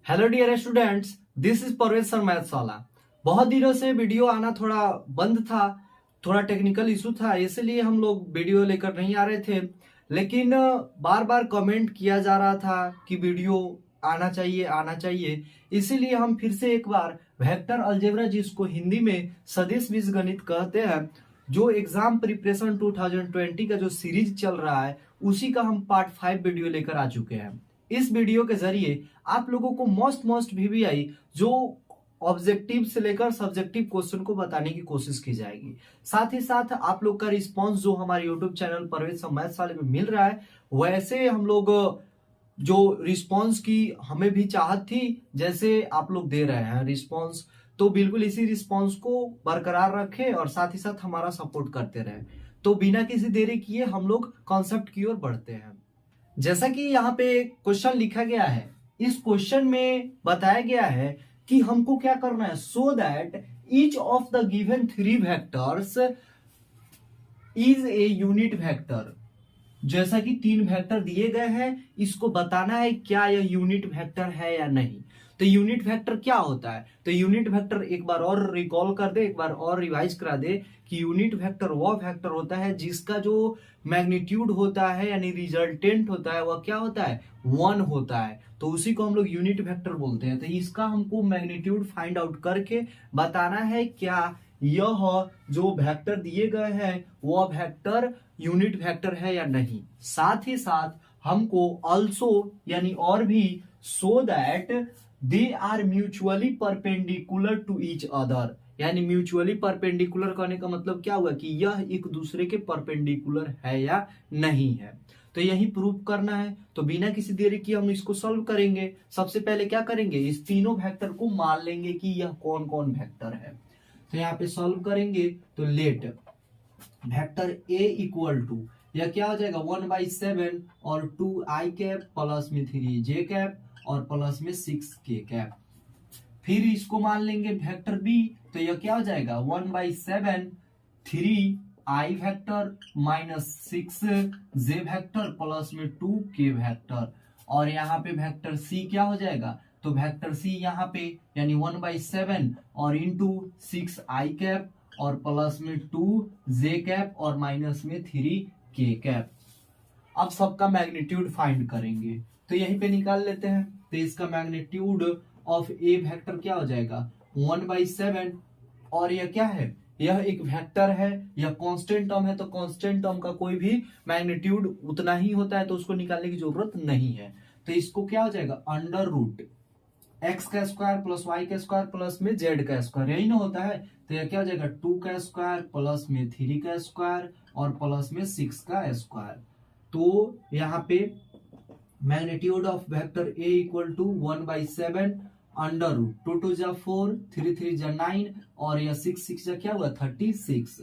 Hello dear students, this is Parvez sir maths वाला। बहुत दिनों से वीडियो आना थोड़ा बंद था, थोड़ा टेक्निकल इशू था, इसलिए हम लोग वीडियो लेकर नहीं आ रहे थे। लेकिन बार बार कमेंट किया जा रहा था कि वीडियो आना चाहिए आना चाहिए, इसीलिए हम फिर से एक बार वेक्टर अलजेब्रा, जिसको हिंदी में सदिश बीजगणित कहते हैं, जो एग्जाम प्रिपरेशन 2020 का जो सीरीज चल रहा है, उसी का हम पार्ट 5 वीडियो लेकर आ चुके हैं। इस वीडियो के जरिए आप लोगों को मोस्ट वीवीआई जो ऑब्जेक्टिव से लेकर सब्जेक्टिव क्वेश्चन को बताने की कोशिश की जाएगी। साथ ही साथ आप लोग का रिस्पांस जो हमारे YouTube channel Parvez sir maths वाले में मिल रहा है, वैसे हम लोग जो रिस्पांस की हमें भी चाहत थी, जैसे आप लोग दे रहे हैं रिस्पांस, तो बिल्कुल इसी रिस्पांस को बरकरार रखें और साथ ही साथ हमारा सपोर्ट करते रहे। तो बिना किसी देरी किए हम लोग कॉन्सेप्ट की ओर बढ़ते हैं। जैसा कि यहाँ पे क्वेश्चन लिखा गया है, इस क्वेश्चन में बताया गया है कि हमको क्या करना है, so that each of the given three vectors is a unit vector. जैसा कि तीन वेक्टर दिए गए हैं, इसको बताना है क्या यह यूनिट वेक्टर है या नहीं। तो यूनिट वेक्टर क्या होता है, तो यूनिट वेक्टर एक बार और रिकॉल कर दे, एक बार और रिवाइज करा दे कि यूनिट वेक्टर वह वेक्टर होता है जिसका जो मैग्नीट्यूड होता है यानी रिजल्टेंट होता है वह क्या होता है, 1 होता है। तो उसी को हम लोग यूनिट वेक्टर बोलते हैं। तो इसका हमको मैग्नीट्यूड फाइंड आउट करके बताना है क्या यह जो वेक्टर दिए गए हैं वह वेक्टर यूनिट वेक्टर है या नहीं। साथ ही साथ हमको ऑल्सो यानी और भी so that they are mutually perpendicular to each other, यानी म्यूचुअली परपेंडिकुलर करने का मतलब क्या हुआ कि यह एक दूसरे के परपेंडिकुलर है या नहीं है। तो यही प्रूव करना है। तो बिना किसी देरी की हम इसको सॉल्व करेंगे। सबसे पहले क्या करेंगे, इस तीनों वेक्टर को मान लेंगे कि यह कौन कौन वेक्टर है। तो यहाँ पे सॉल्व करेंगे तो let vector A equal to यह क्या हो जाएगा 1/7 और 2i कैप प्लस में 3j कैप और प्लस में 6k कैप। फिर इसको मान लेंगे वेक्टर बी, तो यह क्या हो जाएगा 1/7 3i vector minus 6j vector plus में 2k वेक्टर। और यहाँ पे वेक्टर सी क्या हो जाएगा, तो वेक्टर सी यहाँ पे यानी 1/7 और इंटू 6i कैप और प्लस में 2j कैप और माइनस में 3k कैप। अब सबका मैग्नीट्यूड फाइंड करेंगे, तो यहीं पे निकाल लेते हैं। तो इसका मैग्नीट्यूड ऑफ ए वेक्टर क्या हो जाएगा 1/7, और यह क्या है, यह एक वेक्टर है, यह कांस्टेंट टर्म है, तो कांस्टेंट टर्म का कोई भी मैग्नीट्यूड उतना ही होता है, तो उसको निकालने की जरूरत नहीं है। तो इसको क्या हो जाएगा अंडर रूट एक्स का स्क्वायर प्लस वाई का स्क्वायर प्लस में जेड का स्क्वायर, यही ना होता है। तो यह क्या हो जाएगा 2 का स्क्वायर प्लस में 3 का स्क्वायर और प्लस में 6 का स्क्वायर। तो यहाँ पे magnitude of vector A equal to 1/7 under root 2 2 जा 4 3 3 जा 9 और यह 6 6 जा क्या हुआ 36।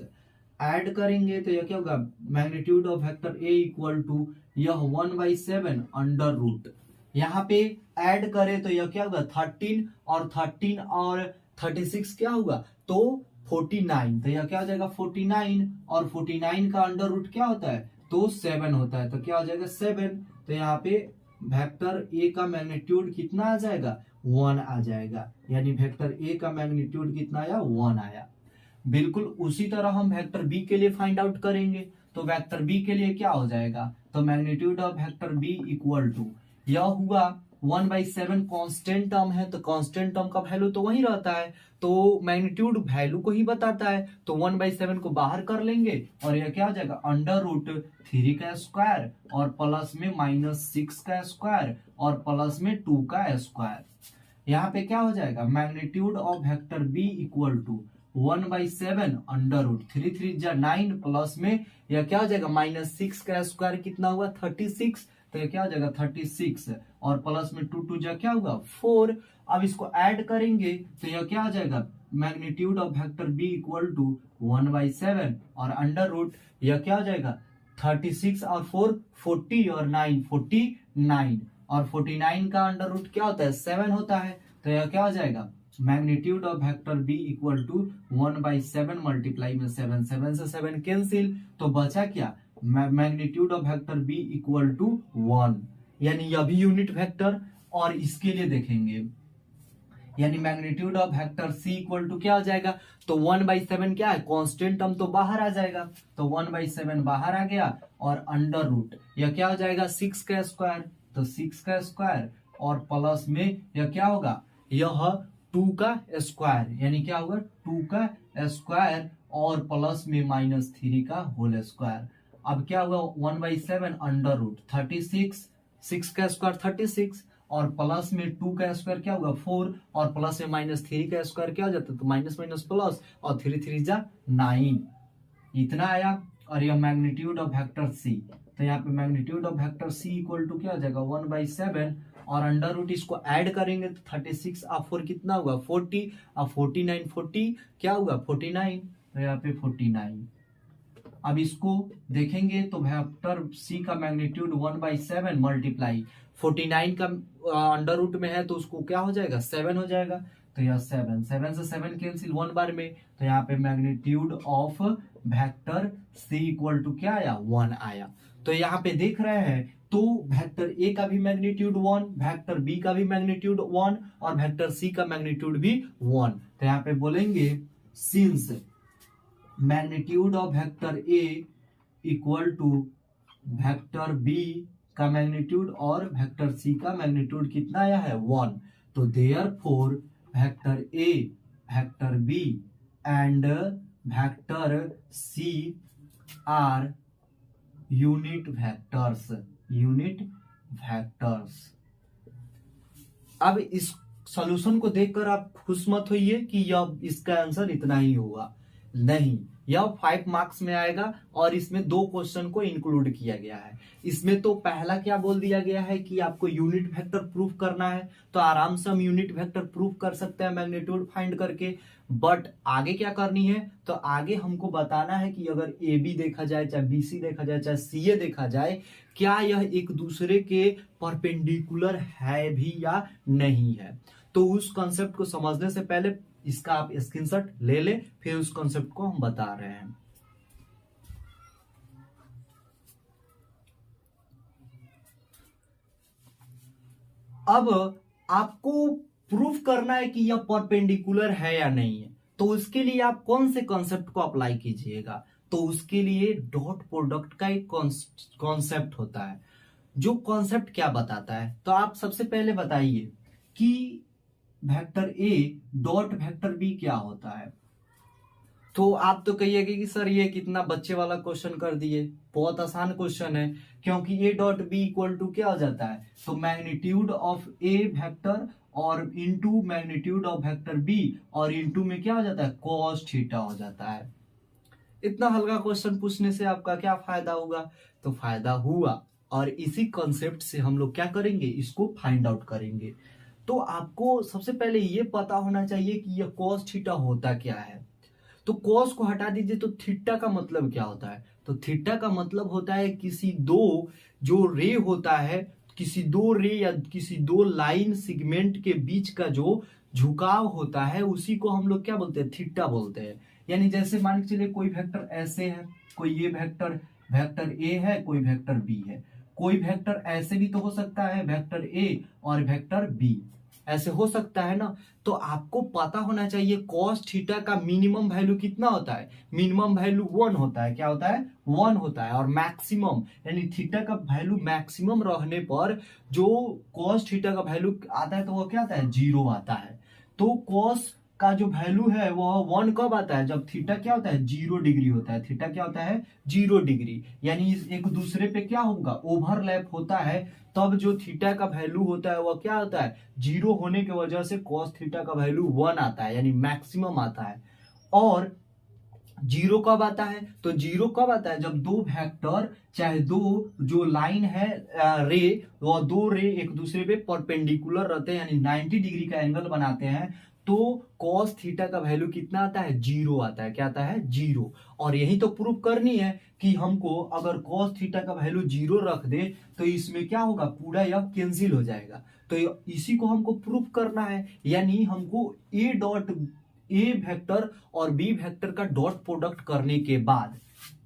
ऐड करेंगे तो यह क्या होगा magnitude of vector A equal to यह 1/7 अंडर रूट, यहाँ पे ऐड करें तो यह क्या होगा 13 और 36 क्या होगा तो 49। तो यह क्या हो जाएगा 49 और 49 का अंडर रूट क्या होता है तो 7 होता है। तो क्या हो जाएगा 7। तो यहाँ पे वेक्टर ए का मैग्नीट्यूड कितना आ जाएगा 1 आ जाएगा, यानी वेक्टर ए का मैग्नीट्यूड कितना आया 1 आया। बिल्कुल उसी तरह हम वेक्टर बी के लिए फाइंड आउट करेंगे। तो वेक्टर बी के लिए क्या हो जाएगा, तो magnitude of vector B equal to यह हुआ 1/7 कांस्टेंट टर्म है, तो कांस्टेंट टर्म का वैल्यू तो वही रहता है, तो मैग्नीट्यूड वैल्यू को ही बताता है। तो 1/7 को बाहर कर लेंगे और यह क्या हो जाएगा अंडर रूट 3 का स्क्वायर और प्लस में माइनस 6 का स्क्वायर और प्लस में 2 का स्क्वायर। यहाँ पे क्या हो जाएगा magnitude of vector B equal to 1/7 under root 3 3 जा 9 प्लस में यह क्या हो जाएगा माइनस 6 का स्क्वायर कितना हुआ 36। तो यह क्या हो जाएगा 36 और प्लस में 2 2 जा क्या होगा 4। अब इसको ऐड करेंगे तो यह क्या हो जाएगा magnitude of vector B equal to 1/7 और अंडर रूट यह क्या हो जाएगा 36 और 4 40 और 9 49 और 49 का अंडर रूट क्या होता है 7 होता है। तो यह क्या हो जाएगा magnitude of vector B equal to 1/7 multiply में 7 7 से 7 कैंसिल, तो बचा क्या magnitude of vector B equal to 1, यानी यह भी यूनिट वेक्टर और इसके लिए देखेंगे, यानी magnitude of vector C equal to क्या हो जाएगा, तो 1/7 क्या है, कांस्टेंट टर्म तो बाहर आ जाएगा, तो 1/7 बाहर आ गया, और अंडर रूट यह क्या हो जाएगा 6 का स्क्वायर, तो 6 का स्क्वायर और प्लस में यह क्या होगा, यह 2 का स्क्वायर, यानी क्या होगा 2 का स्क्वायर और प्लस में -3 का होल स्क्वायर। अब क्या हुआ 1/7 अंडर रूट 36, 6 का स्क्वायर 36 और प्लस में 2 का स्क्वायर क्या होगा 4 और प्लस में -3 का स्क्वायर क्या हो जाता है, तो माइनस माइनस प्लस और 3 3 जा 9, इतना आया। और यह मैग्नीट्यूड ऑफ वेक्टर सी, तो यहाँ पे magnitude of vector C equal to क्या हो जाएगा 1/7 और अंडर रूट इसको ऐड करेंगे तो 36 और 4 कितना होगा 40 और 49 40 क्या होगा 49, तो यहाँ पे 49। अब इसको देखेंगे तो वेक्टर सी का मैग्नीट्यूड 1/7 मल्टीप्लाई 49 का अंडर रूट में है तो उसको क्या हो जाएगा 7 हो जाएगा, तो यह 7 से 7 कैंसिल 1 बार में, तो यहाँ पे magnitude of vector C equal to क्या आया 1 आया। तो यहाँ पे देख रहे हैं तो वेक्टर ए का भी मैग्नीट्यूड 1, वेक्टर बी का भी मैग्नीट्यूड 1 और वेक्टर सी का मैग्नीट्यूड भी 1। तो यहाँ पे बोलेंगे since magnitude of vector A equal to vector B का मैग्नीट्यूड और वेक्टर सी का मैग्नीट्यूड कितना आया है 1, तो therefore vector A, vector B and vector C are unit vectors, unit vectors. अब इस सॉल्यूशन को देखकर आप खुश मत होइए कि यह इसका आंसर इतना ही होगा, नहीं, यह 5 मार्क्स में आएगा और इसमें 2 क्वेश्चन को इंक्लूड किया गया है। इसमें तो पहला क्या बोल दिया गया है कि आपको यूनिट वेक्टर प्रूफ करना है, तो आराम से हम यूनिट वेक्टर प्रूफ कर सकते हैं मैग्नीट्यूड फाइंड करके, बट आगे क्या करनी है, तो आगे हमको बताना है कि अगर ए बी देखा जाए, चाहे बी सी देखा जाए, चाहे सी ए देखा जाए, क्या यह एक दूसरे के परपेंडिकुलर है भी या नहीं है। तो उस कॉन्सेप्ट को समझने से पहले इसका आप स्क्रीनशॉट ले ले, फिर उस कॉन्सेप्ट को हम बता रहे हैं। अब आपको प्रूफ करना है कि यह परपेंडिकुलर है या नहीं है, तो उसके लिए आप कौन से कॉन्सेप्ट को अप्लाई कीजिएगा, तो उसके लिए डॉट प्रोडक्ट का एक कॉन्सेप्ट होता है। जो कॉन्सेप्ट क्या बताता है, तो आप सबसे पहले बताइए कि vector A dot vector B क्या होता है। तो आप तो कहिएगा कि सर ये कितना बच्चे वाला क्वेश्चन कर दिए, बहुत आसान क्वेश्चन है, क्योंकि A dot B equal to क्या हो जाता है, तो मैग्नीट्यूड ऑफ ए वेक्टर और into magnitude of vector B और इनटू में क्या हो जाता है कॉस थीटा हो जाता है। इतना हल्का क्वेश्चन पूछने से आपका क्या फायदा होगा, तो फायदा हुआ, और इसी कॉन्सेप्ट से हम लोग क्या करेंगे, इसको फाइंड आउट करेंगे। तो आपको सबसे पहले ये पता होना चाहिए कि यह कॉस थीटा होता क्या है। तो कॉस को हटा दीजिए, तो थीटा का मतलब क्या होता है, तो थीटा का मतलब होता है किसी दो जो रे होता है, किसी दो रे या किसी दो लाइन सेगमेंट के बीच का जो झुकाव होता है उसी को हम लोग क्या बोलते हैं, थीटा बोलते हैं। यानी जैसे मान के चलिए कोई वेक्टर ऐसे है, कोई ये वेक्टर वेक्टर ए है, कोई वेक्टर बी है, कोई वेक्टर ऐसे भी तो हो सकता है वेक्टर ए और वेक्टर बी, ऐसे हो सकता है ना। तो आपको पता होना चाहिए कॉस थीटा का मिनिमम वैल्यू कितना होता है, मिनिमम वैल्यू 1 होता है, क्या होता है 1 होता है, और मैक्सिमम यानी थीटा का वैल्यू मैक्सिमम रहने पर जो कॉस थीटा का वैल्यू आता है तो वो क्या आता है 0 आता है। तो कॉस का जो वैल्यू है वो 1 कब आता है, जब थीटा क्या होता है 0 डिग्री होता है, थीटा क्या होता है 0 डिग्री, यानी एक दूसरे पे क्या होगा ओवरलैप होता है, तब जो थीटा का वैल्यू होता है वो क्या होता है 0 होने की वजह से कॉस थीटा का वैल्यू 1 आता है, यानी मैक्सिमम आता है। और 0 कब आता है, तो 0 कब आता है जब दो वेक्टर चाहे दो जो लाइन है रे, वो दो रे एक दूसरे पे परपेंडिकुलर रहते हैं, यानी 90 डिग्री का एंगल बनाते हैं, तो cos थीटा का वैल्यू कितना आता है 0 आता है, क्या आता है 0। और यही तो प्रूफ करनी है कि हमको अगर cos थीटा का वैल्यू 0 रख दे तो इसमें क्या होगा पूरा यह कैंसिल हो जाएगा, तो इसी को हमको प्रूफ करना है। यानी हमको ए वेक्टर और बी वेक्टर का डॉट प्रोडक्ट करने के बाद,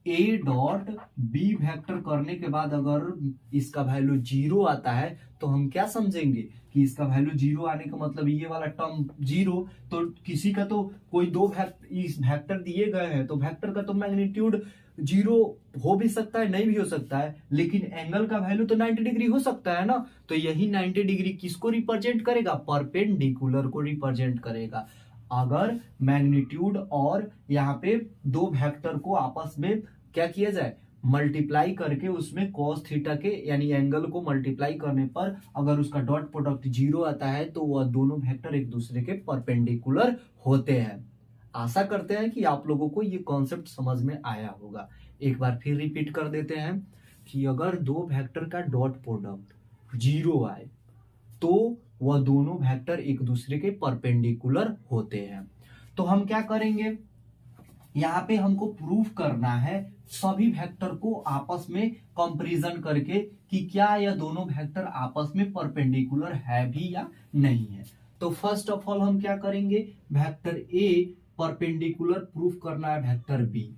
ए डॉट बी वेक्टर करने के बाद अगर इसका वैल्यू 0 आता है तो हम क्या समझेंगे कि इसका वैल्यू 0 आने का मतलब ये वाला टर्म 0, तो किसी का तो कोई दो इस वेक्टर दिए गए हैं तो वेक्टर का तो मैग्नीट्यूड 0 हो भी सकता है, नहीं भी हो सकता है, लेकिन एंगल का वैल्यू तो 90 डिग्री हो सकता है ना। तो यही 90 डिग्री किसको रिप्रेजेंट करेगा? परपेंडिकुलर को रिप्रेजेंट करेगा। अगर मैग्नीट्यूड और यहाँ पे दो वेक्टर को आपस में क्या किया जाए? मल्टीप्लाई करके उसमें cos थीटा के यानी एंगल को मल्टीप्लाई करने पर अगर उसका डॉट प्रोडक्ट 0 आता है तो वह दोनों वेक्टर एक दूसरे के परपेंडिकुलर होते हैं। आशा करते हैं कि आप लोगों को ये कॉन्सेप्ट समझ में आया होगा। एक बार फिर रिपीट कर देते हैं कि अगर दो वेक्टर का डॉट प्रोडक्ट 0 आए तो वह दोनों वेक्टर एक दूसरे के परपेंडिकुलर होते हैं। तो हम क्या करेंगे? यहाँ पे हमको प्रूफ करना है सभी वेक्टर को आपस में कंपैरिजन करके कि क्या यह दोनों वेक्टर आपस में परपेंडिकुलर है भी या नहीं है। तो फर्स्ट ऑफ ऑल हम क्या करेंगे? वेक्टर ए परपेंडिकुलर प्रूफ करना है वेक्टर बी।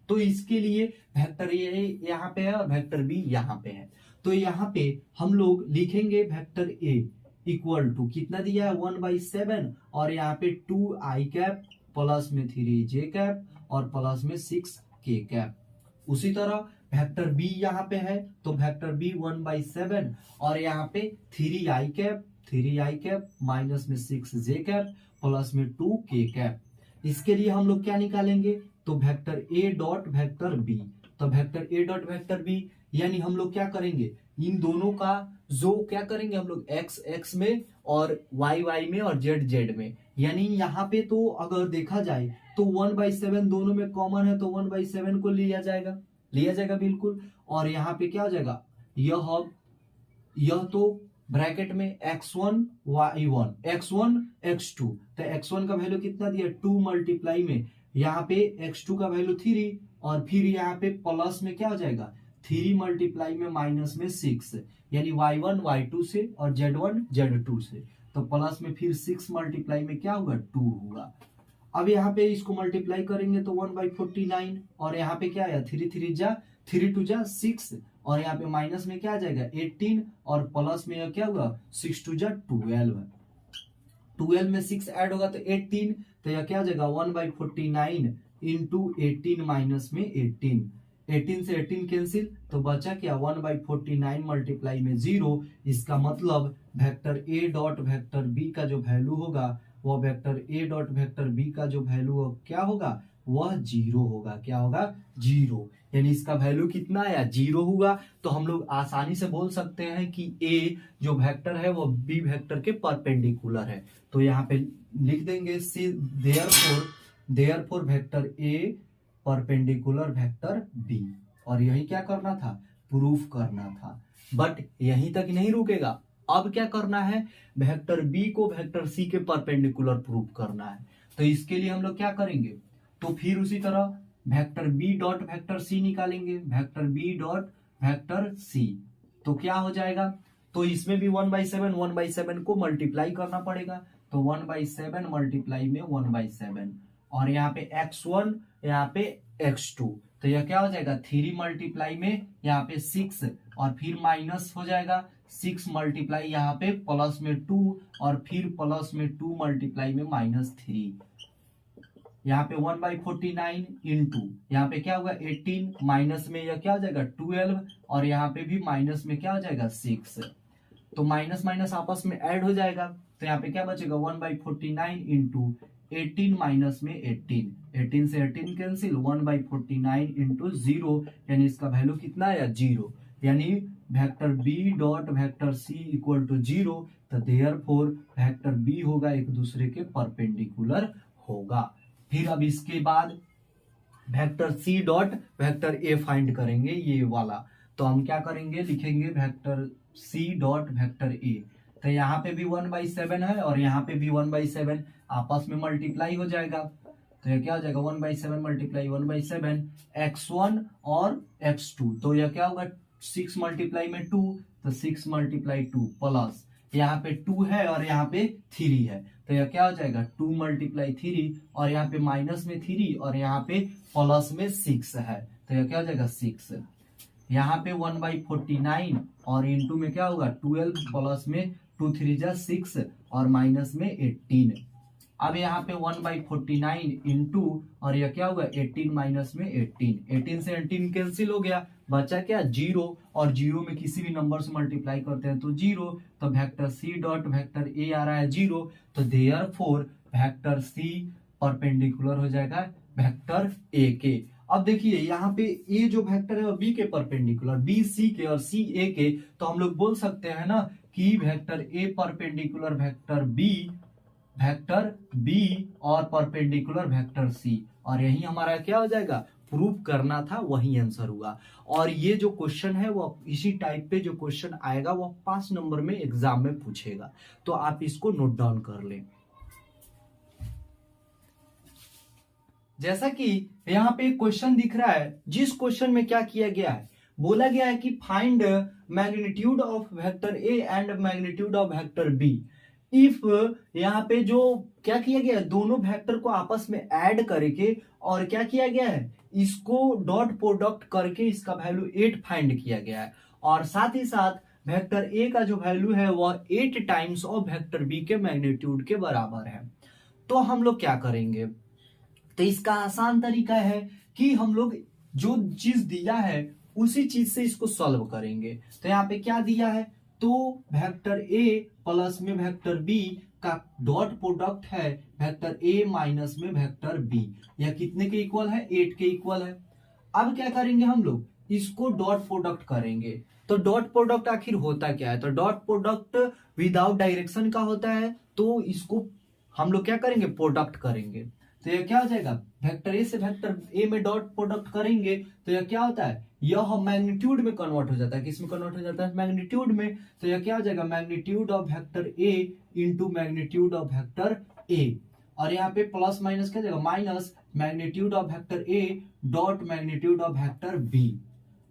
तो इसके लिए वेक्टर ए यहाँ पे है और वेक्टर बी यहाँ पे है। तो यहाँ पे हम लोग लिखेंगे वेक्टर ए इक्वल टू कितना दिया है? 1/7 और यहाँ पे 2i कैप प्लस में 3j कैप और प्लस में 6k कैप। उसी तरह वेक्टर बी यहाँ पे है तो वेक्टर बी 1/7 और यहाँ पे 3i कैप माइनस में 6j कैप प्लस में 2k कैप। इसके लिए हम लोग क्या निकालेंगे? तो vector A dot vector B. तो vector A dot vector B यानी हम लोग क्या करेंगे? इन दोनों का जो क्या करेंगे हम लोग x x में और y y में और z z में, यानी यहाँ पे तो अगर देखा जाए तो 1/7 दोनों में कॉमन है तो 1/7 को लिया जाएगा बिल्कुल। और यहाँ पे क्या हो जाएगा? यह तो ब्रैकेट में x1 y1 x1 x2, तो x1 का वैल्यू कितना दिया? 2 मल्टीप्लाई में यहाँ पे x2 का वैल्यू 3 और फिर यहाँ पे प्लस में क्या हो जाएगा? 3 मल्टीप्लाई में माइनस में 6, यानी y1 y2 से और z1 z2 से, तो प्लस में फिर 6 मल्टीप्लाई में क्या होगा? 2 होगा। अब यहाँ पे इसको मल्टीप्लाई करेंगे तो 1/49 और यहाँ पे क्या आया? 3 2 जा 6 और यहाँ पे माइनस में क्या आ जाएगा? 18 और प्लस में यह क्या होगा? 6 2 जा 12 में 6 ऐड होगा तो 18, तो यह क्या हो जाएगा? 1/49 इंटू 18 माइनस में 18 से 18 कैंसिल तो बचा क्या? 1/49 मल्टीप्लाई में 0। इसका मतलब vector A dot vector B का जो वैल्यू होगा वह vector A dot vector B का जो वैल्यू क्या होगा? वह 0 होगा। क्या होगा? 0। यानी इसका वैल्यू कितना आया? 0 होगा। तो हम लोग आसानी से बोल सकते हैं कि ए जो वेक्टर है वो बी वेक्टर के परपेंडिकुलर है। तो यहाँ पे लिख देंगे therefore vector A perpendicular vector B. और यही क्या करना था? प्रूफ करना था। बट यहीं तक नहीं रुकेगा, अब क्या करना है? वेक्टर बी को वेक्टर सी के परपेंडिकुलर प्रूफ करना है। तो इसके लिए हम लोग क्या करेंगे? तो फिर उसी तरह vector B dot vector C निकालेंगे। Vector B dot vector C तो क्या हो जाएगा? तो इसमें भी 1/7 को मल्टीप्लाई करना पड़ेगा। तो 1/7 मल्टीप्लाई में 1/7 और यहाँ पे x1 यहाँ पे x2, तो यह क्या हो जाएगा? 3 मल्टीप्लाई में यहाँ पे 6 और फिर माइनस हो जाएगा 6 मल्टीप्लाई यहाँ पे प्लस में 2 और फिर प्लस में 2 मल्टीप्लाई में -3। यहाँ पे 1/49 इंटू यहाँ पे क्या होगा? 18 माइनस में यह क्या हो जाएगा? 12 और यहाँ पे भी माइनस में क्या हो जाएगा? 6। तो माइनस माइनस आपस में ऐड हो जाएगा तो यहाँ पे क्या बचेगा? 1/49 इंटू 18 माइनस में 18 से 18 कैंसिल 1/49 इंटू 0, यानी इसका वैल्यू कितना आया? 0। यानी vector B dot vector C equal to 0। तो देयरफॉर वेक्टर बी होगा एक दूसरे के परपेंडिकुलर होगा। फिर अब इसके बाद vector C dot vector A find करेंगे, ये वाला। तो हम क्या करेंगे? लिखेंगे vector C dot vector A. तो यहाँ पे भी 1/7 है और यहाँ पे भी 1/7 आपस में मल्टीप्लाई हो जाएगा। तो यह क्या हो जाएगा? 1/7 मल्टीप्लाई 1/7 x1 और x2, तो यह क्या होगा? 6 मल्टीप्लाई में 2 तो 6 मल्टीप्लाई 2 प्लस यहाँ पे 2 है और यहाँ पे 3 है, तो यह क्या हो जाएगा 2 मल्टीप्लाई 3, और यहाँ पे माइनस में 3 और यहाँ पे प्लस में 6 है, तो यह क्या हो जाएगा 6। यहाँ पे 1/49 और इंटू में क्या होगा 12 प्लस में 2 3 जा 6 और माइनस में 18। अब यहाँ पे 1/49 इंटू और यह क्या होगा 18 माइनस में 18 से 18 कैंसिल हो गया, बचा क्या 0, और 0 में किसी भी नंबर से मल्टीप्लाई करते हैं तो 0, तो vector C dot vector A आ रहा है 0, तो देयरफॉर वेक्टर सी परपेंडिकुलर हो जाएगा वेक्टर ए के। अब देखिए यहाँ पे ए जो वेक्टर है वो बी के परपेंडिकुलर, बी सी के और सी ए के, तो हम लोग बोल सकते हैं ना कि vector A perpendicular vector B और परपेंडिकुलर वेक्टर सी, और यही हमारा क्या हो जाएगा प्रूफ करना था, वही आंसर हुआ। और ये जो क्वेश्चन है वो इसी टाइप पे जो क्वेश्चन आएगा वो 5 नंबर में एग्जाम में पूछेगा, तो आप इसको नोट डाउन कर लें। जैसा कि यहाँ पे क्वेश्चन दिख रहा है, जिस क्वेश्चन में क्या किया गया है, बोला गया है कि find magnitude of vector A and magnitude of vector B if, यहाँ पे जो क्या किया गया है दोनों वेक्टर को आपस में ऐड करके और क्या किया गया है इसको डॉट प्रोडक्ट करके इसका वैल्यू 8 फाइंड किया गया है, और साथ ही साथ वेक्टर ए का जो वैल्यू है वह 8 टाइम्स ऑफ वेक्टर बी के मैग्नीट्यूड के बराबर है। तो हम लोग क्या करेंगे, तो इसका आसान तरीका है कि हम लोग जो चीज दिया है उसी चीज से इसको सॉल्व करेंगे। तो यहाँ पे क्या दिया है, तो वेक्टर ए प्लस में वेक्टर बी का डॉट प्रोडक्ट है वेक्टर ए माइनस में वेक्टर बी, यह कितने के इक्वल है 8 के इक्वल है। अब क्या करेंगे हम लोग इसको डॉट प्रोडक्ट करेंगे, तो डॉट प्रोडक्ट आखिर होता क्या है, तो डॉट प्रोडक्ट विदाउट डायरेक्शन का होता है, तो इसको हम लोग क्या करेंगे प्रोडक्ट करेंगे, तो यह क्या हो जाएगा वेक्टर ए से वेक्टर ए में डॉट प्रोडक्ट करेंगे, तो यह क्या होता है यह मैग्नीट्यूड में कन्वर्ट हो जाता है, किस में कन्वर्ट हो जाता है मैग्नीट्यूड में, तो यह क्या हो जाएगा magnitude of vector A into magnitude of vector A, और यहाँ पे प्लस माइनस क्या जाएगा minus magnitude of vector A dot magnitude of vector B.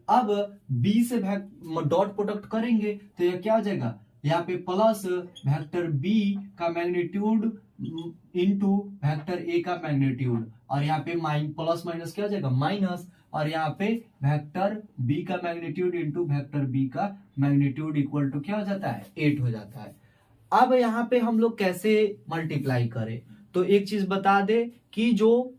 अब बी से डॉट प्रोडक्ट करेंगे तो यह क्या हो जाएगा यहाँ पे प्लस वेक्टर बी का मैग्नीट्यूड इंटू वेक्टर ए का मैग्नीट्यूड, और यहाँ पे प्लस माइनस क्या हो जाएगा माइनस, और यहाँ पे वेक्टर बी का मैग्नीट्यूड इंटू वेक्टर बी का मैग्नीट्यूड इक्वल टू क्या हो जाता है 8 हो जाता है। अब यहाँ पे हम लोग कैसे मल्टीप्लाई करें, तो एक चीज बता दे कि जो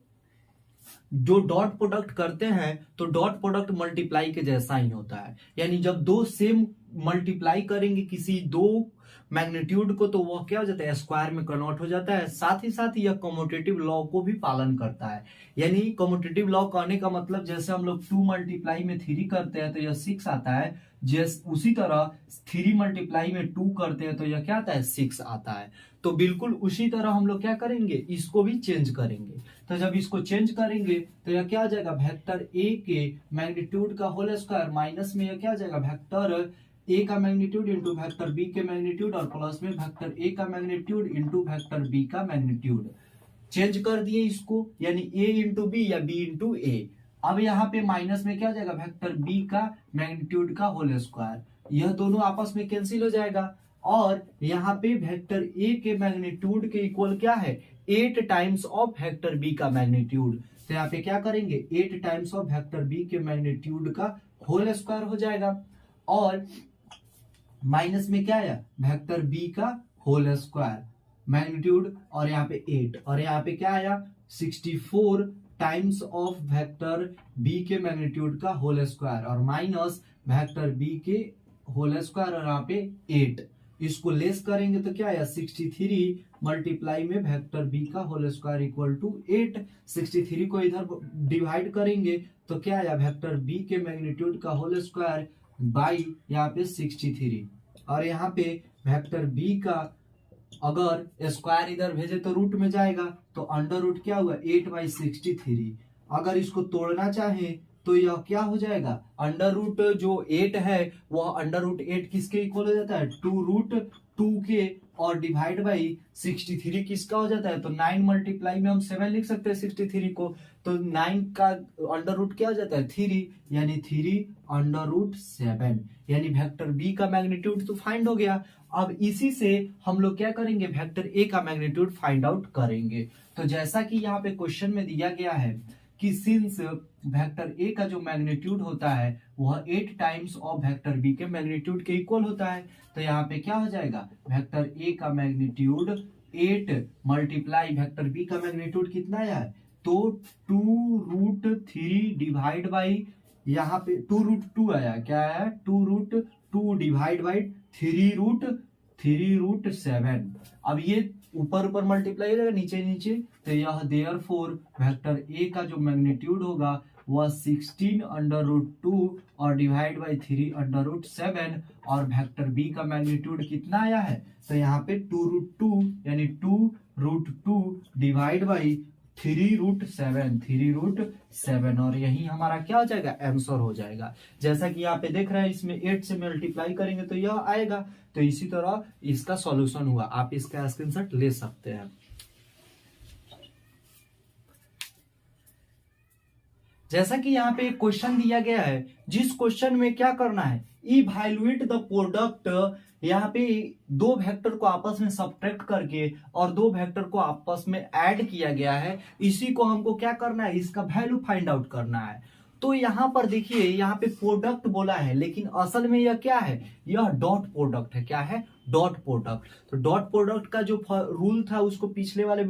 डॉट प्रोडक्ट करते हैं तो डॉट प्रोडक्ट मल्टीप्लाई के जैसा ही होता है, यानी जब दो सेम मल्टीप्लाई करेंगे किसी दो मैग्नीट्यूड को तो वह क्या हो जाता है स्क्वायर में कन्वर्ट हो जाता है। साथ ही साथ यह कम्यूटेटिव लॉ को भी पालन करता है, यानी कम्यूटेटिव लॉ कहने का मतलब जैसे हम लोग 2 मल्टीप्लाई में 3 करते हैं तो यह 6 आता है, जैसे उसी तरह 3 मल्टीप्लाई में 2 करते हैं तो यह क्या आता है 6 आता है। तो बिल्कुल उसी तरह हम लोग क्या करेंगे इसको भी चेंज करेंगे, तो जब इसको चेंज करेंगे तो यह क्या हो जाएगा वेक्टर ए के मैग्नीट्यूड का होल स्क्वायर माइनस में यह क्या हो जाएगा वेक्टर ए का मैग्नीट्यूड इंटू वेक्टर बी के मैग्नीट्यूड और प्लस में वेक्टर ए का मैग्नीट्यूड इंटू वेक्टर बी का मैग्नीट्यूड। चेंज कर दिए इसको, यानी ए इंटू बी या बी इंटू ए। अब यहाँ पे माइनस में क्या हो जाएगा वेक्टर बी का मैग्नीट्यूड का होल स्क्वायर, यह दोनों आपस में कैंसिल हो जाएगा, और यहाँ पे वेक्टर ए के मैग्नीट्यूड के इक्वल क्या है 8 टाइम्स ऑफ वेक्टर बी का मैग्नीट्यूड। तो यहाँ पे क्या करेंगे 8 टाइम्स ऑफ वेक्टर बी के मैग्नीट्यूड का होल स्क्वायर हो जाएगा, और माइनस में क्या आया वेक्टर बी का होल स्क्वायर मैग्नीट्यूड, और यहाँ पे 8, और यहाँ पे क्या आया 64 टाइम्स ऑफ वेक्टर बी के मैग्नीट्यूड का होल स्क्वायर और माइनस वेक्टर बी के होल स्क्वायर, और यहाँ पे 8 इसको लेस करेंगे तो क्या आया 63 मल्टीप्लाई में वेक्टर बी का होल स्क्वायर इक्वल टू 8। 63 को इधर डिवाइड करेंगे तो क्या आया वेक्टर बी के मैग्नीट्यूड का होल स्क्वायर बाई यहाँ पे 63, और यहाँ पे वेक्टर बी का अगर स्क्वायर इधर भेजे तो रूट में जाएगा, तो अंडर रूट क्या हुआ 8/63। अगर इसको तोड़ना चाहे तो यह क्या हो जाएगा अंडर रूट जो 8 है वह अंडर रूट 8 किसके इक्वल हो जाता है 2√2 के, और डिवाइड बाई 63 किसका हो जाता है, तो 9 मल्टीप्लाई में हम 7 लिख सकते हैं 63 को, तो 9 का अंडर रूट क्या हो जाता है 3, यानी 3 अंडर रूट 7, यानी वेक्टर बी का मैग्नीट्यूड तो फाइंड हो गया। अब इसी से हम लोग क्या करेंगे, वेक्टर ए का मैग्नीट्यूड फाइंड आउट करेंगे। तो जैसा कि यहाँ पे क्वेश्चन में दिया गया है कि सिंस वेक्टर ए का जो मैग्नीट्यूड होता है वह 8 टाइम्स ऑफ वेक्टर बी के मैग्नीट्यूड के इक्वल होता है, तो यहाँ पे क्या हो जाएगा, वेक्टर ए का मैग्नीट्यूड 8 मल्टीप्लाई वेक्टर बी का मैग्नीट्यूड कितना है, तो 2√3 डिवाइड बाई, यहाँ पे 2√2 आया, क्या है 2√2 डिवाइड बाई 3√7। अब ये ऊपर ऊपर मल्टीप्लाई हो जाएगा, नीचे नीचे, तो यह देयरफॉर वेक्टर ए का जो मैग्नीट्यूड होगा वह 16√2 और डिवाइड बाई 3√7, और वेक्टर बी का मैग्नीट्यूड कितना आया है, तो यहाँ पे 2√2 यानी 2√2 डिवाइड बाई 3√7, और यही हमारा क्या हो जाएगा, आंसर हो जाएगा। जैसा कि यहाँ पे देख रहे हैं, इसमें 8 से मल्टीप्लाई करेंगे तो यह आएगा, तो इसी तरह इसका सॉल्यूशन हुआ। आप इसका स्क्रीनशॉट ले सकते हैं। जैसा कि यहाँ पे एक क्वेश्चन दिया गया है, जिस क्वेश्चन में क्या करना है, इवैल्यूएट द प्रोडक्ट, यहाँ पे दो वेक्टर को आपस में सब्ट्रैक्ट करके और दो वेक्टर को आपस में ऐड किया गया है, इसी को हमको क्या करना है, इसका वैल्यू फाइंड आउट करना है। तो यहाँ पर देखिए, यहाँ पे प्रोडक्ट बोला है, लेकिन असल में यह क्या है, यह डॉट प्रोडक्ट है। क्या है, डॉट प्रोडक्ट। तो डॉट प्रोडक्ट का जो रूल था उसको पिछले वाले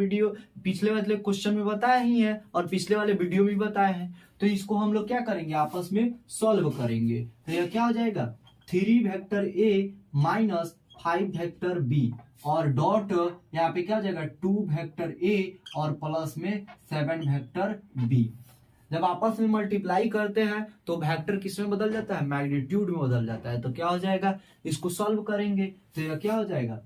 क्वेश्चन में बताया ही है और पिछले वाले वीडियो में बताया है। तो इसको हम लोग क्या करेंगे, आपस में सॉल्व करेंगे। तो यह क्या हो जाएगा, 3 vector A minus 5 vector B, और डॉट यहाँ पे क्या हो जाएगा, 2 वेक्टर ए और प्लस में 7 वेक्टर बी। जब आपस में मल्टीप्लाई करते हैं तो वेक्टर किस में बदल जाता है, मैग्नीट्यूड में बदल जाता है। तो क्या हो जाएगा, इसको सॉल्व करेंगे तो यह क्या हो जाएगा,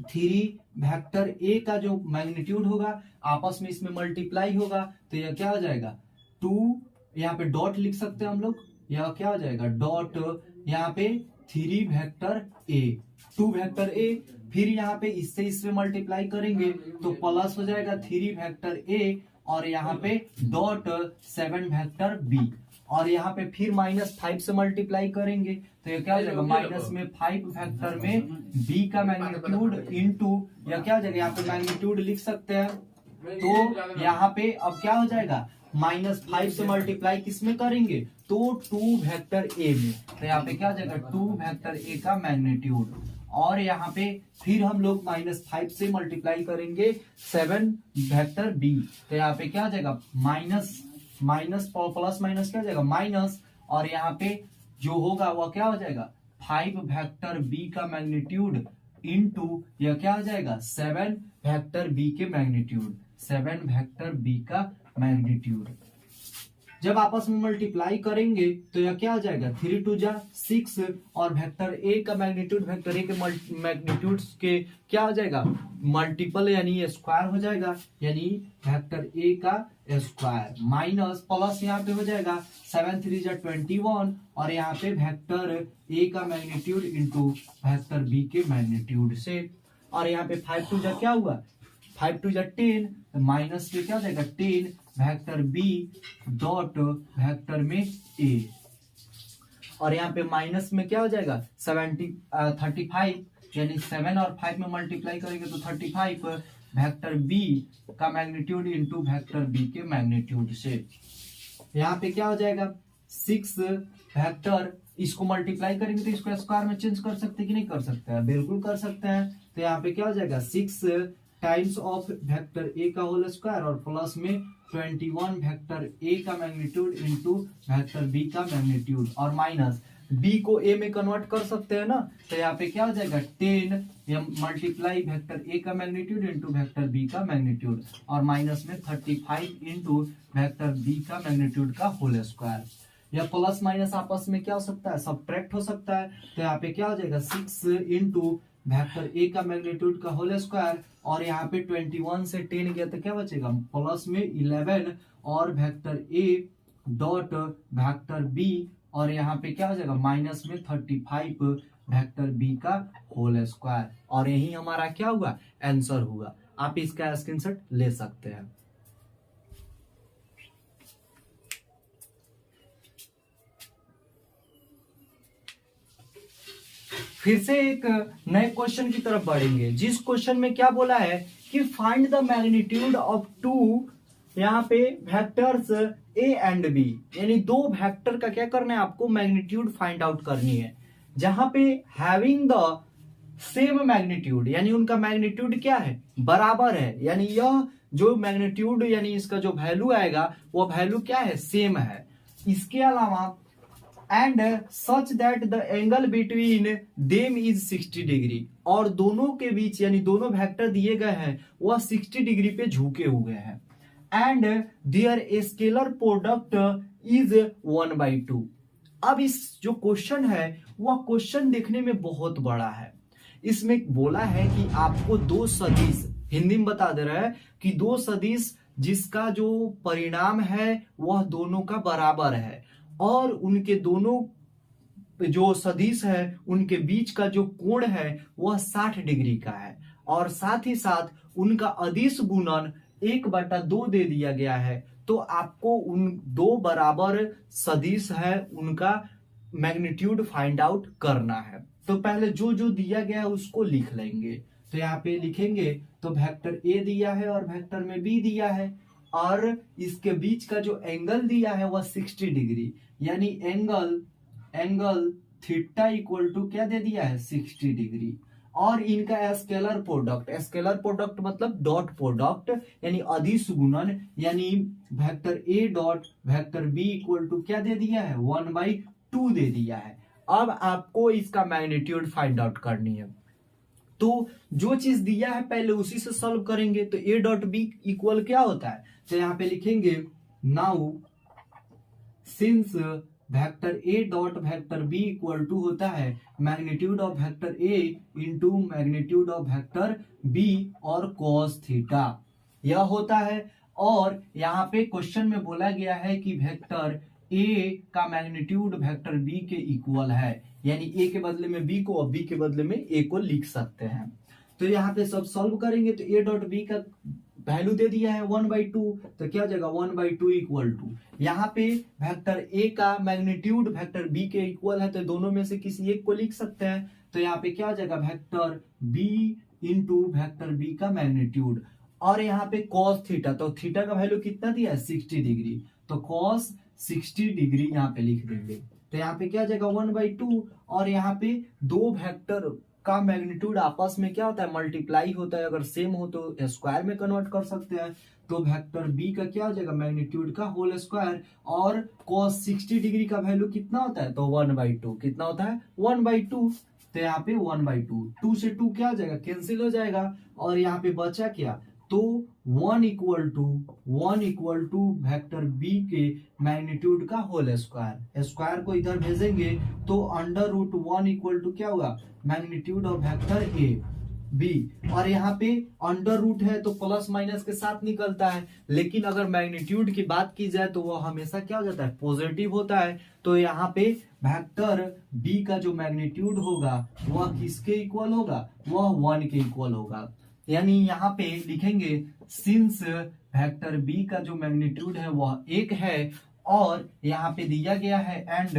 3 वेक्टर ए का जो मैग्नीट्यूड होगा आपस में इसमें मल्टीप्लाई होगा, तो यह क्या हो जाएगा, 2, यहाँ पे डॉट लिख सकते हैं हम लोग, यह क्या हो जाएगा, डॉट यहाँ पे 3 वेक्टर ए, 2 वेक्टर ए, फिर यहाँ पे इससे इसमें मल्टीप्लाई करेंगे तो प्लस हो जाएगा 3 वेक्टर ए, और यहाँ पे डॉट 7 वेक्टर बी, और यहाँ पे फिर -5 से मल्टीप्लाई करेंगे तो ये क्या हो जाएगा, माइनस में 5 वेक्टर में बी का मैग्नीट्यूड इंटू, या क्या हो जाएगा, यहाँ पे मैग्नीट्यूड लिख सकते हैं। तो यहाँ पे अब क्या हो जाएगा, -5 से मल्टीप्लाई किसमें करेंगे, तो 2 वेक्टर ए में, तो यहाँ पे क्या हो जाएगा, 2 वेक्टर ए का मैग्नीट्यूड, और यहाँ पे फिर हम लोग -5 से मल्टीप्लाई करेंगे 7 वेक्टर बी, तो यहाँ पे क्या हो जाएगा, माइनस प्लस माइनस क्या हो जाएगा, माइनस, और यहाँ पे जो होगा वह क्या हो जाएगा, 5 वेक्टर बी का मैग्नीट्यूड इंटू यह क्या हो जाएगा, 7 वेक्टर बी के मैग्नीट्यूड, 7 वेक्टर बी का मैग्नीट्यूड। जब आपस में मल्टीप्लाई करेंगे तो यह क्या हो जाएगा, 3 2 जा 6, और वेक्टर ए का मैग्नीट्यूड वेक्टर ए के मैग्नीट्यूड के क्या हो जाएगा, मल्टीपल यानी स्क्वायर हो जाएगा, यानी वेक्टर ए का स्क्वायर, माइनस प्लस यहाँ पे हो जाएगा 7 3 जा 21, और यहाँ पे वेक्टर ए का मैग्नीट्यूड इंटू वेक्टर बी के मैग्नीट्यूड से, और यहाँ पे 5 2 जा क्या हुआ, 5 2 जा 10, माइनस में क्या हो जाएगा 10 वेक्टर बी डॉट वेक्टर में ए, और यहाँ पे माइनस में क्या हो जाएगा 35, यानी 7 और 5 में मल्टीप्लाई करेंगे तो 35 वेक्टर बी का मैग्नीट्यूड इंटू वेक्टर बी के मैग्नीट्यूड से। यहाँ पे क्या हो जाएगा 6 वेक्टर, इसको मल्टीप्लाई करेंगे तो इसको स्क्वायर में चेंज कर सकते हैं कि नहीं कर सकते हैं, बिल्कुल कर सकते हैं। तो यहाँ पे क्या हो जाएगा 6 टाइम्स ऑफ वेक्टर ए का होल स्क्वायर, और प्लस में 21 वेक्टर ए का मैग्नीट्यूड इंटू वेक्टर बी का मैग्नीट्यूड, और माइनस बी को ए में कन्वर्ट कर सकते हैं ना, तो यहाँ पे क्या हो जाएगा 10 या मल्टीप्लाई वेक्टर ए का मैग्नीट्यूड इंटू वेक्टर बी का मैग्नीट्यूड, और माइनस में 35 इंटू वेक्टर बी का मैग्नीट्यूड का होल स्क्वायर। या प्लस माइनस आपस में क्या हो सकता है, सब्ट्रैक्ट हो सकता है, तो यहाँ पे क्या हो जाएगा 6 इंटू वेक्टर ए का मैग्नीट्यूड का होल स्क्वायर, और यहाँ पे 21 से 10 गया तो क्या बचेगा, प्लस में 11 और vector A dot vector B, और यहाँ पे क्या हो जाएगा माइनस में 35 वेक्टर बी का होल स्क्वायर, और यही हमारा क्या हुआ, आंसर हुआ। आप इसका स्क्रीनशॉट ले सकते हैं। फिर से एक नए क्वेश्चन की तरफ बढ़ेंगे, जिस क्वेश्चन में क्या बोला है कि find the magnitude of two, यहाँ पे वेक्टर्स ए एंड बी, यानी दो वेक्टर का क्या करना है आपको, मैग्नीट्यूड फाइंड आउट करनी है, जहां पे हैविंग द सेम मैग्नीट्यूड, यानी उनका मैग्नीट्यूड क्या है, बराबर है, यानी यह जो मैग्नीट्यूड यानी इसका जो वैल्यू आएगा वो वैल्यू क्या है, सेम है। इसके अलावा and such that the angle between them is 60 degree, और दोनों के बीच यानी दोनों वेक्टर दिए गए हैं वह 60 डिग्री पे झुके हुए हैं। And their scalar product is 1/2। अब इस जो क्वेश्चन है वह क्वेश्चन देखने में बहुत बड़ा है। इसमें बोला है कि आपको दो सदिश, हिंदी में बता दे रहा है कि दो सदिश जिसका जो परिणाम है वह दोनों का बराबर है, और उनके दोनों जो सदिश है उनके बीच का जो कोण है वह 60 डिग्री का है, और साथ ही साथ उनका अदिश गुणन 1/2 दे दिया गया है। तो आपको उन दो बराबर सदिश है उनका मैग्नीट्यूड फाइंड आउट करना है। तो पहले जो जो दिया गया है उसको लिख लेंगे। तो यहाँ पे लिखेंगे तो वेक्टर ए दिया है और वेक्टर में बी दिया है, और इसके बीच का जो एंगल दिया है वह 60 डिग्री, यानी एंगल थीटा इक्वल टू क्या दे दिया है, 60 डिग्री। और इनका स्केलर प्रोडक्ट मतलब डॉट प्रोडक्ट, यानी अदिश गुणन, यानी vector A dot vector B equal to क्या दे दिया है, 1/2 दे दिया है। अब आपको इसका मैग्नीट्यूड फाइंड आउट करनी है। तो जो चीज दिया है पहले उसी से सॉल्व करेंगे। तो ए डॉट बी इक्वल क्या होता है, तो यहाँ पे लिखेंगे now since vector A dot vector B equal to होता है magnitude of vector A into magnitude of vector B और कॉस थीटा, यह होता है। और यहाँ पे क्वेश्चन में बोला गया है कि वेक्टर ए का मैग्नीट्यूड वेक्टर बी के इक्वल है, यानी ए के बदले में बी को और बी के बदले में ए को लिख सकते हैं। तो यहाँ पे सब सॉल्व करेंगे तो ए डॉट बी का वैल्यू दे दिया है 1/2, तो क्या हो जाएगा 1/2 इक्वल टू, यहाँ पे वेक्टर ए का मैग्नीट्यूड वेक्टर बी के इक्वल है तो दोनों में से किसी एक को लिख सकते हैं। तो यहाँ पे क्या हो जाएगा vector B into vector B का मैग्नीट्यूड, और यहाँ पे कॉस थीटा, तो थीटा का वैल्यू कितना दिया है 60 डिग्री, तो कॉस 60 डिग्री यहाँ पे लिख देंगे। तो यहाँ पे क्या आ जाएगा 1/2, और यहाँ पे दो वेक्टर का मैग्नीट्यूड आपस में क्या होता है, मल्टीप्लाई होता है, अगर सेम हो तो स्क्वायर में कन्वर्ट कर सकते हैं। तो वेक्टर बी का क्या हो जाएगा मैग्नीट्यूड का होल स्क्वायर, और cos 60 डिग्री का वैल्यू कितना होता है, तो 1/2 कितना होता है 1/2। तो यहाँ पे 1/2, 2 से 2 क्या हो जाएगा, कैंसिल हो जाएगा, और यहाँ पे बचा क्या, तो 1 इक्वल टू वेक्टर बी के मैग्नीट्यूड का होल स्क्वायर, स्क्वायर को इधर भेजेंगे तो √1 इक्वल टू क्या होगा, magnitude of vector A B, और यहाँ पे अंडर रूट है तो प्लस माइनस के साथ निकलता है, लेकिन अगर मैग्नीट्यूड की बात की जाए तो वह हमेशा क्या हो जाता है, पॉजिटिव होता है। तो यहाँ पे वेक्टर बी का जो मैग्नीट्यूड होगा वह किसके इक्वल होगा, वह 1 के इक्वल होगा। यानी यहाँ पे लिखेंगे सिंस वेक्टर बी का जो मैग्नीट्यूड है वह 1 है, और यहाँ पे दिया गया है एंड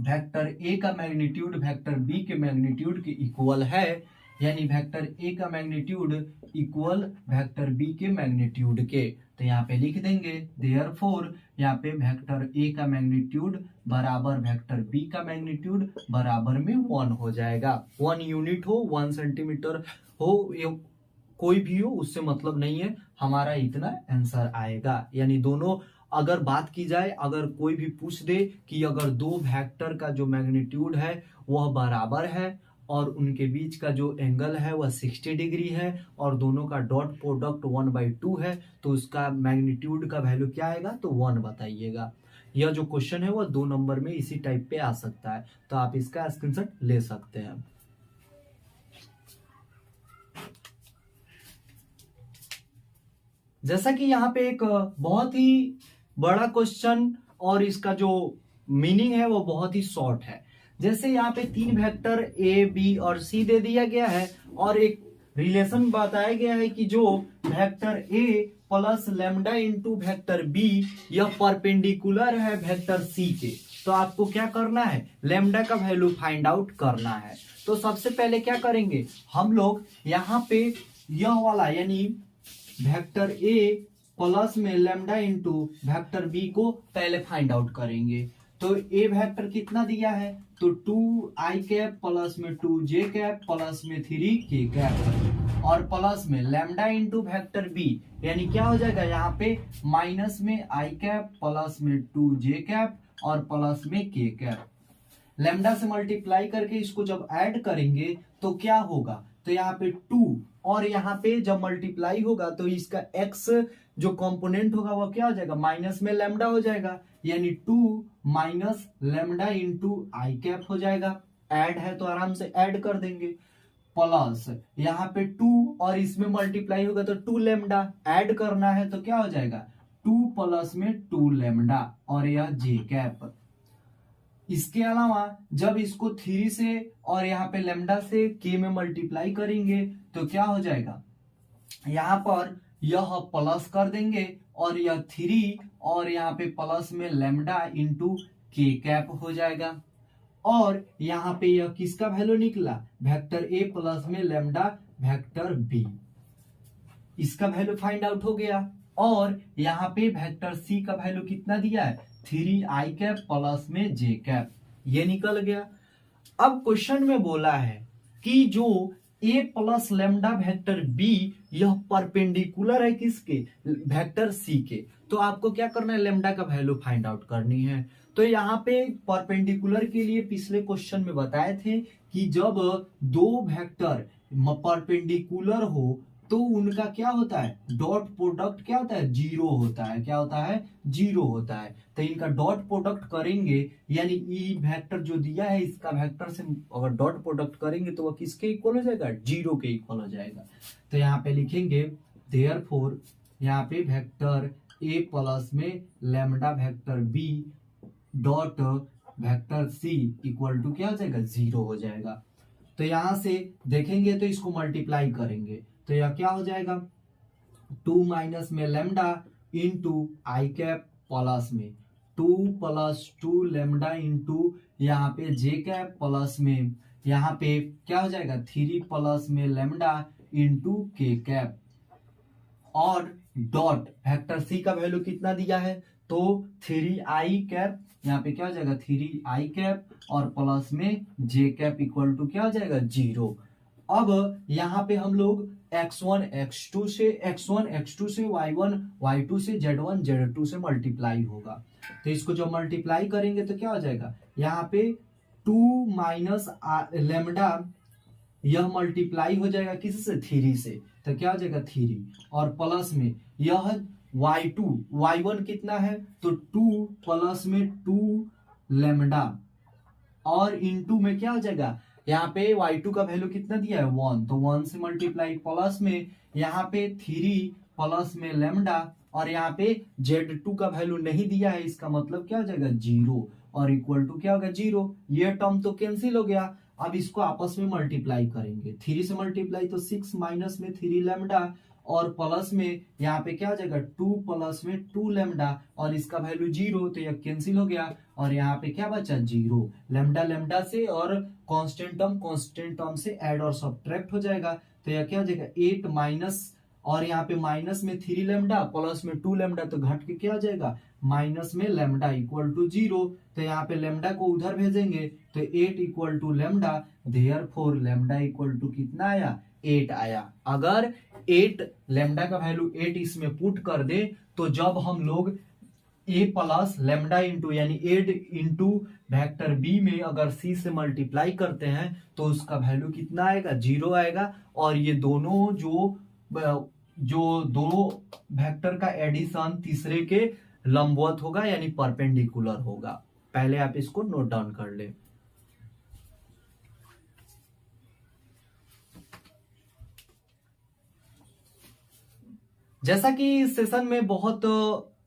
वेक्टर ए का मैग्नीट्यूड वेक्टर बी के मैग्नीट्यूड के इक्वल है, यानी वेक्टर ए का मैग्नीट्यूड इक्वल वेक्टर बी के मैग्नीट्यूड के। तो यहाँ पे लिख देंगे देयरफॉर यहाँ पे वेक्टर ए का मैग्नीट्यूड बराबर वेक्टर बी का मैग्नीट्यूड बराबर में 1 हो जाएगा। 1 यूनिट हो, 1 सेंटीमीटर हो, कोई भी हो उससे मतलब नहीं है, हमारा इतना आंसर आएगा। यानी दोनों अगर बात की जाए, अगर कोई भी पूछ दे कि अगर दो वेक्टर का जो मैग्नीट्यूड है वह बराबर है और उनके बीच का जो एंगल है वह 60 डिग्री है और दोनों का डॉट प्रोडक्ट 1/2 है, तो उसका मैग्नीट्यूड का वैल्यू क्या आएगा, तो 1 बताइएगा। यह जो क्वेश्चन है वह 2 नंबर में इसी टाइप पे आ सकता है, तो आप इसका स्क्रीनशॉट ले सकते हैं। जैसा कि यहाँ पे एक बहुत ही बड़ा क्वेश्चन और इसका जो मीनिंग है वो बहुत ही शॉर्ट है। जैसे यहाँ पे 3 वेक्टर ए बी और सी दे दिया गया है और एक रिलेशन बताया गया है कि जो vector A plus lambda into vector B यह परपेंडिकुलर है वेक्टर सी के। तो आपको क्या करना है, लैम्डा का वैल्यू फाइंड आउट करना है। तो सबसे पहले क्या करेंगे हम लोग, यहाँ पे यह वाला यानी वेक्टर ए प्लस में लेमडा इंटू वेक्टर बी को पहले फाइंड आउट करेंगे। तो ए वेक्टर कितना दिया है, तो 2i कैप प्लस में 2j कैप प्लस में 3k कैप और प्लस में लेमडा इंटू वेक्टर बी, यानी क्या हो जाएगा यहाँ पे माइनस में i कैप प्लस में 2j कैप और प्लस में k कैप। लेमडा से मल्टीप्लाई करके इसको जब ऐड करेंगे तो क्या होगा, तो यहाँ पे 2 और यहाँ पे जब मल्टीप्लाई होगा तो इसका x जो कंपोनेंट होगा वो क्या हो जाएगा, माइनस में लेमडा हो जाएगा, यानी 2 माइनस लेमडा इंटू आई कैप हो जाएगा। ऐड है तो आराम से ऐड कर देंगे, प्लस यहाँ पे 2 और इसमें मल्टीप्लाई होगा तो 2 लेमडा, ऐड करना है तो क्या हो जाएगा 2 प्लस में 2 लेमडा और यह जे कैप। इसके अलावा जब इसको 3 से और यहाँ पे लेमडा से k में मल्टीप्लाई करेंगे तो क्या हो जाएगा, यहाँ पर यह प्लस कर देंगे और यह 3 और यहाँ पे प्लस में लेमडा इंटू k कैप हो जाएगा। और यहाँ पे यह किसका वैल्यू निकला, वेक्टर ए प्लस में लेमडा वेक्टर बी, इसका वैल्यू फाइंड आउट हो गया। और यहाँ पे वेक्टर सी का वैल्यू कितना दिया है, 3i कैप प्लस में j कैप, ये निकल गया। अब क्वेश्चन में बोला है कि जो a plus lambda vector b यह परपेंडिकुलर है किसके, वेक्टर c के, तो आपको क्या करना है, लेमडा का वैल्यू फाइंड आउट करनी है। तो यहाँ पे परपेंडिकुलर के लिए पिछले क्वेश्चन में बताए थे कि जब दो वेक्टर परपेंडिकुलर हो तो उनका क्या होता है, डॉट प्रोडक्ट क्या होता है, जीरो होता है। क्या होता है, जीरो होता है। तो इनका डॉट प्रोडक्ट करेंगे यानी ई वेक्टर जो दिया है इसका वेक्टर से अगर डॉट प्रोडक्ट करेंगे तो वह किसके इक्वल हो जाएगा, जीरो के इक्वल हो जाएगा। तो यहाँ पे लिखेंगे देयरफॉर यहाँ पे वेक्टर ए प्लस में lambda vector B dot vector C equal to क्या हो जाएगा, जीरो हो जाएगा। तो यहां से देखेंगे तो इसको मल्टीप्लाई करेंगे तो यह क्या हो जाएगा, 2 माइनस में लेमडा इंटू आई कैप प्लस में 2 प्लस 2 लेमडा इंटू यहाँ पे जे कैप प्लस में यहाँ पे क्या हो जाएगा 3 प्लस में लेमडा इंटू के कैप और डॉट वेक्टर सी का वैल्यू कितना दिया है, तो 3i कैप, यहाँ पे क्या हो जाएगा 3i कैप और प्लस में j कैप इक्वल टू क्या हो जाएगा, जीरो। अब यहाँ पे हम लोग x1 x2 से y1 y2 से z1 z2 से मल्टीप्लाई होगा। तो इसको जब मल्टीप्लाई करेंगे तो क्या हो जाएगा, यहाँ पे 2 माइनस लेमडा यह मल्टीप्लाई हो जाएगा किससे, 3 से, तो क्या हो जाएगा 3 और प्लस में यह y2 y1 कितना है, तो 2 प्लस में 2 लेमडा और इनटू में क्या हो जाएगा, यहाँ पे y2 का वैल्यू कितना दिया है 1, तो 1 से मल्टीप्लाई प्लस में यहाँ पे 3 प्लस में लेमडा और यहाँ पे z2 का वैल्यू नहीं दिया है, इसका मतलब क्या हो जाएगा जीरो और इक्वल टू क्या होगा जीरो। ये टर्म तो कैंसिल हो गया। अब इसको आपस में मल्टीप्लाई करेंगे, 3 से मल्टीप्लाई तो 6 माइनस में 3 लेमडा और प्लस में यहाँ पे क्या हो जाएगा 2 प्लस में 2 लेमडा और इसका वैल्यू जीरो, तो यह कैंसिल हो गया और यहाँ पे क्या बचा जीरो। लेमडा लेमडा से और कांस्टेंट टर्म से ऐड और सब्ट्रैक्ट हो जाएगा, तो यह क्या हो जाएगा 8 माइनस और यहाँ पे माइनस में 3 लेमडा प्लस में 2 लेमडा तो घट के क्या हो जाएगा माइनस में लेमडा इक्वल टू जीरो। तो यहाँ पे लेमडा को उधर भेजेंगे तो 8 equal to lambda, therefore lambda equal to कितना आया 8 आया। अगर 8 लेमडा का वैल्यू 8 इसमें पुट कर दे तो जब हम लोग a प्लस लेमडा इंटू यानी 8 इंटू वेक्टर b में अगर c से मल्टीप्लाई करते हैं तो उसका वैल्यू कितना आएगा, जीरो आएगा। और ये दोनों जो दोनों वेक्टर का एडिशन तीसरे के लंबवत होगा यानी परपेंडिकुलर होगा। पहले आप इसको नोट डाउन कर ले। जैसा कि इस सेशन में बहुत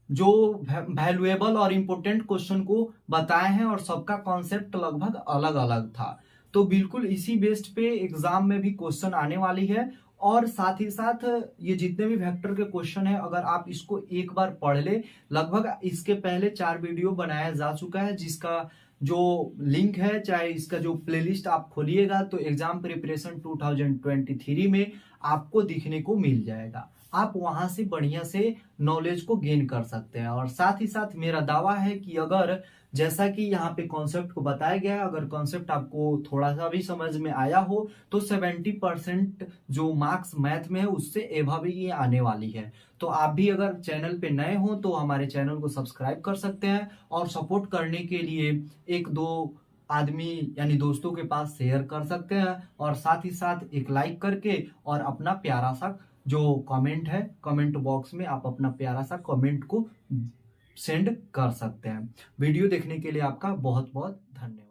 जो वैल्यूएबल और इंपोर्टेंट क्वेश्चन को बताए हैं और सबका कॉन्सेप्ट लगभग अलग अलग था, तो बिल्कुल इसी बेस्ड पे एग्जाम में भी क्वेश्चन आने वाली है और साथ ही साथ ये जितने भी वेक्टर के क्वेश्चन है, अगर आप इसको एक बार पढ़ ले, लगभग इसके पहले 4 वीडियो बनाया जा चुका है, जिसका जो लिंक है, चाहे इसका जो प्लेलिस्ट आप खोलिएगा तो एग्जाम प्रिपरेशन 2023 में आपको दिखने को मिल जाएगा। आप वहां से बढ़िया से नॉलेज को गेन कर सकते हैं। और साथ ही साथ मेरा दावा है कि अगर जैसा कि यहाँ पे कॉन्सेप्ट को बताया गया है, अगर कॉन्सेप्ट आपको थोड़ा सा भी समझ में आया हो तो 70% जो मार्क्स मैथ में है उससे एभव ही ये आने वाली है। तो आप भी अगर चैनल पे नए हो तो हमारे चैनल को सब्सक्राइब कर सकते हैं, और सपोर्ट करने के लिए एक दो आदमी यानी दोस्तों के पास शेयर कर सकते हैं, और साथ ही साथ एक लाइक करके और अपना प्यारा सा जो कमेंट है, कमेंट बॉक्स में आप अपना प्यारा सा कमेंट को सेंड कर सकते हैं। वीडियो देखने के लिए आपका बहुत बहुत धन्यवाद।